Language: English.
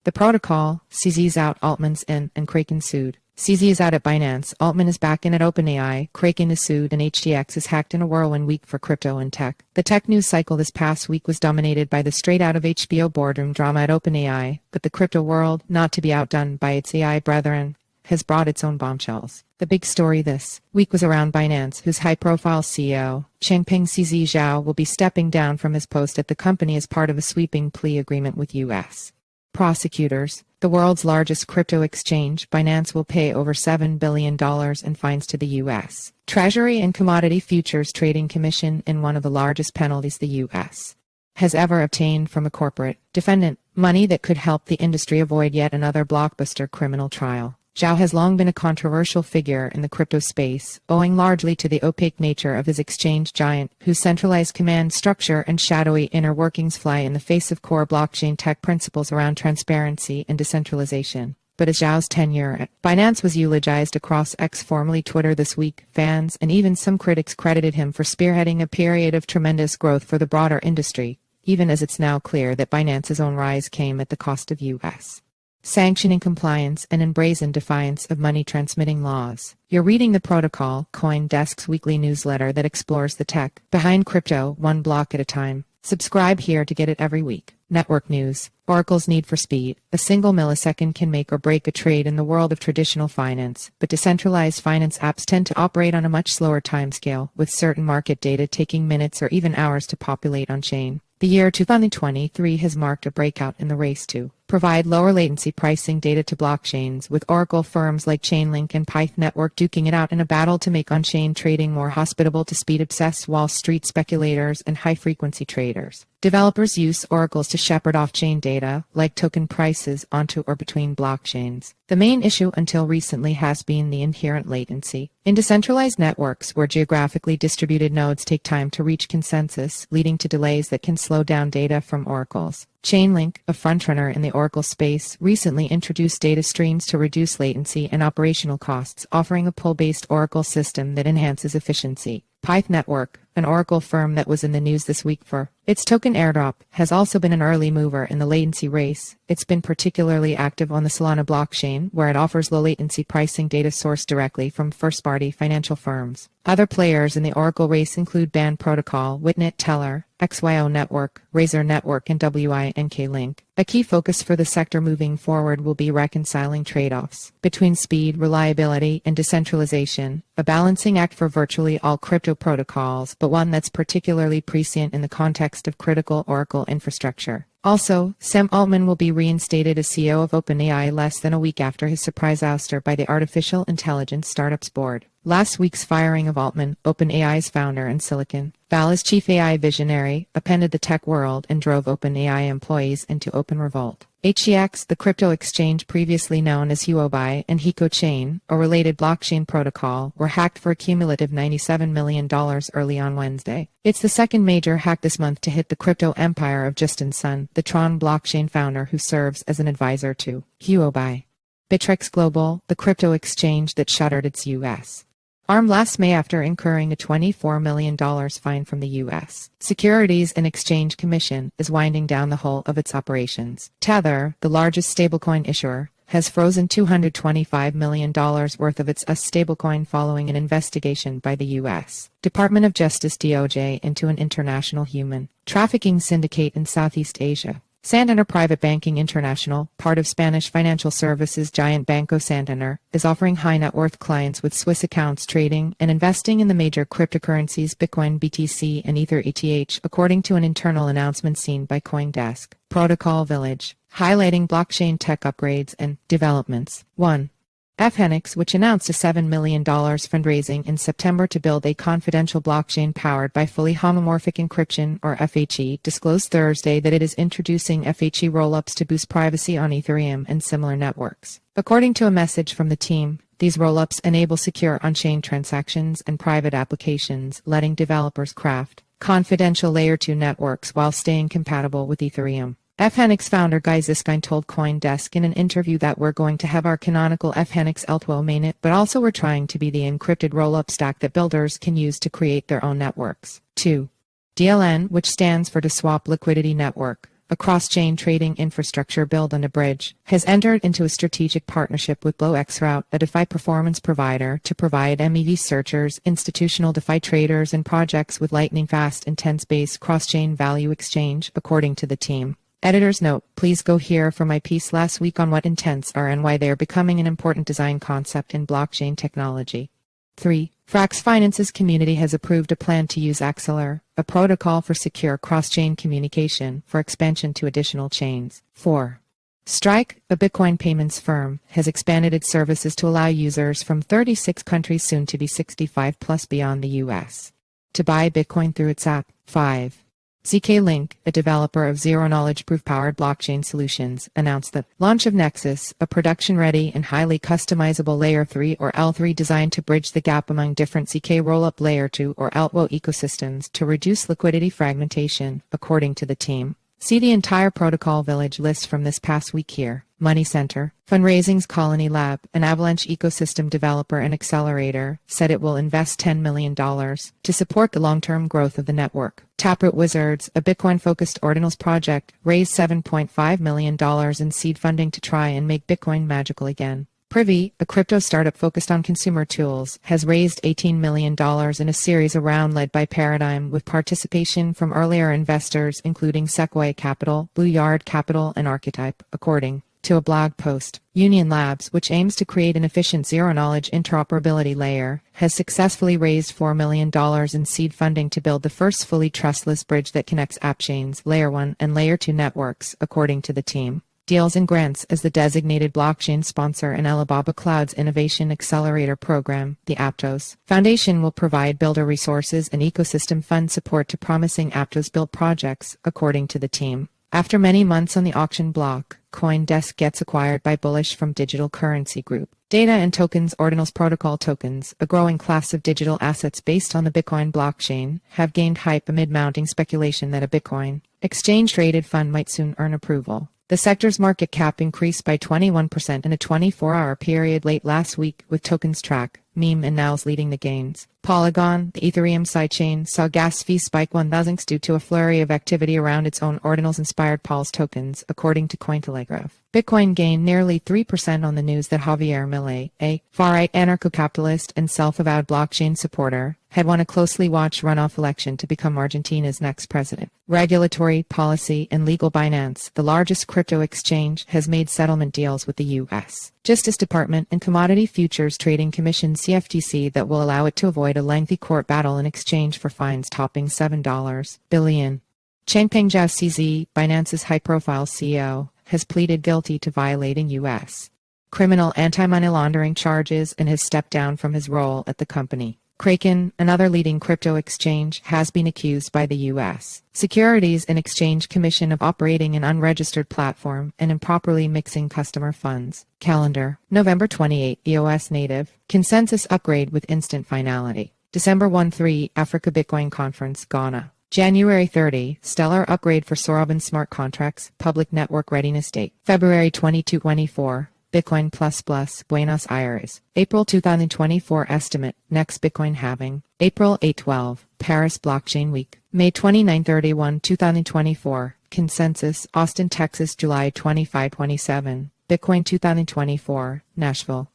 The protocol, CZ's out, Altman's in, and Kraken sued. CZ is out at Binance, Altman is back in at OpenAI, Kraken is sued, and HTX is hacked in a whirlwind week for crypto and tech. The tech news cycle this past week was dominated by the straight-out-of-HBO boardroom drama at OpenAI, but the crypto world, not to be outdone by its AI brethren, has brought its own bombshells. The big story this week was around Binance, whose high-profile CEO, Changpeng CZ Zhao, will be stepping down from his post at the company as part of a sweeping plea agreement with U.S. prosecutors. The world's largest crypto exchange, Binance, will pay over $7 billion in fines to the U.S. Treasury and Commodity Futures Trading Commission in one of the largest penalties the U.S. has ever obtained from a corporate defendant, money that could help the industry avoid yet another blockbuster criminal trial. Zhao has long been a controversial figure in the crypto space, owing largely to the opaque nature of his exchange giant, whose centralized command structure and shadowy inner workings fly in the face of core blockchain tech principles around transparency and decentralization. But as Zhao's tenure at Binance was eulogized across X, formerly Twitter, this week, fans and even some critics credited him for spearheading a period of tremendous growth for the broader industry, even as it's now clear that Binance's own rise came at the cost of U.S. sanctioning compliance and in brazen defiance of money-transmitting laws. You're reading the Protocol, CoinDesk's weekly newsletter that explores the tech behind crypto one block at a time. Subscribe here to get it every week. Network news. Oracle's need for speed. A single millisecond can make or break a trade in the world of traditional finance, but decentralized finance apps tend to operate on a much slower timescale, with certain market data taking minutes or even hours to populate on-chain. The year 2023 has marked a breakout in the race to provide lower latency pricing data to blockchains, with Oracle firms like Chainlink and Pyth Network duking it out in a battle to make on-chain trading more hospitable to speed-obsessed Wall Street speculators and high-frequency traders. Developers use oracles to shepherd off-chain data, like token prices, onto or between blockchains. The main issue until recently has been the inherent latency. In decentralized networks, where geographically distributed nodes take time to reach consensus, leading to delays that can slow down data from oracles. Chainlink, a frontrunner in the Oracle space, recently introduced data streams to reduce latency and operational costs, offering a pull-based Oracle system that enhances efficiency. Pyth Network, an Oracle firm that was in the news this week for its token airdrop, has also been an early mover in the latency race. It's been particularly active on the Solana blockchain, where it offers low-latency pricing data sourced directly from first-party financial firms. Other players in the Oracle race include Band Protocol, Witnet, Tellor, XYO Network, Network and WINkLink. A key focus for the sector moving forward will be reconciling tradeoffs between speed, reliability, and decentralization, a balancing act for virtually all crypto protocols, but one that's particularly prescient in the context of critical Oracle infrastructure. Also, Sam Altman will be reinstated as CEO of OpenAI less than a week after his surprise ouster by the artificial intelligence startup's board. Last week's firing of Altman, OpenAI's founder and Silicon Valley's chief AI visionary, upended the tech world and drove OpenAI employees into open revolt. HTX, the crypto exchange previously known as Huobi, and Hiko Chain, a related blockchain protocol, were hacked for a cumulative $97 million early on Wednesday. It's the second major hack this month to hit the crypto empire of Justin Sun, the Tron blockchain founder who serves as an advisor to Huobi. Bittrex Global, the crypto exchange that shuttered its U.S. arm last May after incurring a $24 million fine from the U.S. Securities and Exchange Commission, is winding down the whole of its operations. Tether, the largest stablecoin issuer, has frozen $225 million worth of its stablecoin following an investigation by the U.S. Department of Justice (DOJ) into an international human trafficking syndicate in Southeast Asia. Santander Private Banking International, part of Spanish financial services giant Banco Santander, is offering high-net-worth clients with Swiss accounts trading and investing in the major cryptocurrencies Bitcoin BTC and Ether ETH, according to an internal announcement seen by CoinDesk. Protocol Village, highlighting blockchain tech upgrades and developments. 1. FHenix, which announced a $7 million fundraising in September to build a confidential blockchain powered by fully homomorphic encryption, or FHE, disclosed Thursday that it is introducing FHE rollups to boost privacy on Ethereum and similar networks. According to a message from the team, these rollups enable secure on-chain transactions and private applications, letting developers craft confidential Layer 2 networks while staying compatible with Ethereum. FHenix founder Guy Ziskine told CoinDesk in an interview that we're going to have our canonical FHenix L12 mainnet, but also we're trying to be the encrypted roll-up stack that builders can use to create their own networks. 2. DLN, which stands for To Swap Liquidity Network, a cross-chain trading infrastructure built on a bridge, has entered into a strategic partnership with BloXroute, a DeFi performance provider, to provide MEV searchers, institutional DeFi traders, and projects with lightning-fast, intense-based cross-chain value exchange, according to the team. Editor's note: please go here for my piece last week on what intents are and why they are becoming an important design concept in blockchain technology. 3. Frax Finance's community has approved a plan to use Axelar, a protocol for secure cross-chain communication, for expansion to additional chains. 4. Strike, a Bitcoin payments firm, has expanded its services to allow users from 36 countries, soon to be 65 plus beyond the US, to buy Bitcoin through its app. 5. ZK-Link, a developer of zero-knowledge proof-powered blockchain solutions, announced the launch of Nexus, a production-ready and highly customizable Layer 3 or L3 designed to bridge the gap among different ZK rollup Layer 2 or L2 ecosystems to reduce liquidity fragmentation, according to the team. See the entire protocol village list from this past week here. Money Center, Fundraising's Colony Lab, an Avalanche ecosystem developer and accelerator, said it will invest $10 million to support the long-term growth of the network. Taproot Wizards, a Bitcoin-focused ordinals project, raised $7.5 million in seed funding to try and make Bitcoin magical again. Privy, a crypto startup focused on consumer tools, has raised $18 million in a series of round led by Paradigm, with participation from earlier investors including Sequoia Capital, Blue Yard Capital, and Archetype, according to a blog post. Union Labs, which aims to create an efficient zero-knowledge interoperability layer, has successfully raised $4 million in seed funding to build the first fully trustless bridge that connects app chains, Layer 1 and Layer 2 networks, according to the team. Deals and Grants, as the designated blockchain sponsor in Alibaba Cloud's Innovation Accelerator program, the Aptos Foundation will provide builder resources and ecosystem fund support to promising Aptos-built projects, according to the team. After many months on the auction block, CoinDesk gets acquired by Bullish from Digital Currency Group. Data and Tokens Ordinals Protocol tokens, a growing class of digital assets based on the Bitcoin blockchain, have gained hype amid mounting speculation that a Bitcoin exchange-traded fund might soon earn approval. The sector's market cap increased by 21% in a 24-hour period late last week, with tokens Track, Meme, and Nows leading the gains. Polygon, the Ethereum sidechain, saw gas fee spike 1,000 due to a flurry of activity around its own ordinals-inspired Pulse tokens, according to Cointelegraph. Bitcoin gained nearly 3% on the news that Javier Milei, a far-right anarcho-capitalist and self-avowed blockchain supporter, had won a closely watched runoff election to become Argentina's next president. Regulatory, policy, and legal. Binance, the largest crypto exchange, has made settlement deals with the U.S. Justice Department and Commodity Futures Trading Commission (CFTC) that will allow it to avoid a lengthy court battle in exchange for fines topping $7 billion. Changpeng Zhao CZ, Binance's high-profile CEO, has pleaded guilty to violating U.S. criminal anti-money laundering charges and has stepped down from his role at the company. Kraken, another leading crypto exchange, has been accused by the U.S. Securities and Exchange Commission of operating an unregistered platform and improperly mixing customer funds. Calendar, November 28, EOS native, consensus upgrade with instant finality. December 1-3, Africa Bitcoin Conference, Ghana. January 30, Stellar upgrade for Soroban smart contracts, public network readiness date. February 22-24, Bitcoin++, Buenos Aires. April 2024 estimate, next Bitcoin halving. April 8-12, Paris Blockchain Week. May 29-31, 2024, consensus, Austin, Texas, July 25-27, Bitcoin 2024, Nashville.